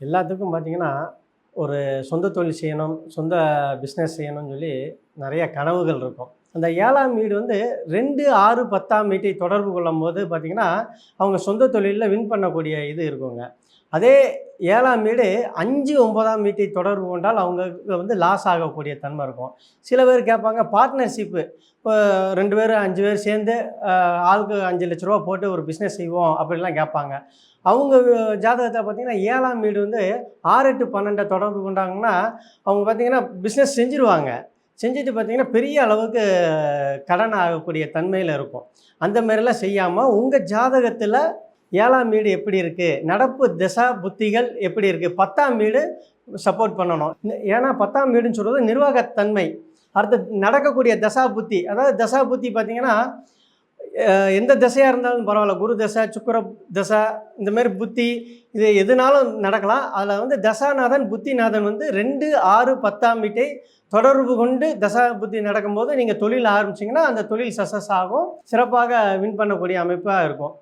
எல்லாத்துக்கும் பார்த்தீங்கன்னா, ஒரு சொந்த தொழில் செய்யணும், சொந்த பிஸ்னஸ் செய்யணும்னு சொல்லி நெறைய கனவுகள் இருக்கும். அந்த 7ஆம் வீடு வந்து 2, 6, 10ஆம் வீட்டை தொடர்பு கொள்ளும்போது பார்த்தீங்கன்னா, அவங்க சொந்த தொழில்ல வின் பண்ணக்கூடிய இது இருக்குங்க. அதே 7ஆம் வீடு 5, 9ஆம் வீட்டை தொடர்பு கொண்டால் அவங்களுக்கு வந்து லாஸ் ஆகக்கூடிய தன்மை இருக்கும். சில பேர் கேட்பாங்க பார்ட்னர்ஷிப்பு. இப்போ 2 பேர் 5 பேர் சேர்ந்து ஆளுக்கு ரூ. 5,00,000 போட்டு ஒரு பிஸ்னஸ் செய்வோம் அப்படிலாம் கேட்பாங்க. அவங்க ஜாதகத்தில பார்த்தீங்கன்னா 7ஆம் வீடு வந்து 6, 8, 12 தொடர்பு கொண்டாங்கன்னா, அவங்க பார்த்தீங்கன்னா பிஸ்னஸ் செஞ்சுருவாங்க. செஞ்சுட்டு பார்த்தீங்கன்னா, பெரிய அளவுக்கு கடன் ஆகக்கூடிய தன்மையில இருக்கும். அந்த மாரிலாம் செய்யாம, உங்க ஜாதகத்தில 7ஆம் வீடு எப்படி இருக்கு? நடப்பு திசா புத்திகள் எப்படி இருக்கு? 10ஆம் வீடு சப்போர்ட் பண்ணணும். ஏன்னா 10ஆம் வீடுன்னு சொல்றது நிர்வாகத்தன்மை. அடுத்து நடக்கக்கூடிய தசா புத்தி. அதாவது தசா புத்தி பார்த்தீங்கன்னா, எந்த திசையா இருந்தாலும் பரவாயில்ல. குரு தசை, சுக்கிர தசை இந்த மாரி புத்தி இது எதுனாலும் நடக்கலாம். அதில் வந்து தசாநாதன், புத்திநாதன் வந்து 2, 6, 10ஆம் வீட்டை தொடர்பு கொண்டு தசா புத்தி நடக்கும்போது நீங்கள் தொழில் ஆரம்பிச்சிங்கன்னா, அந்த தொழில் சக்ஸஸ் ஆகும். சிறப்பாக வின் பண்ணக்கூடிய அமைப்பா இருக்கும்.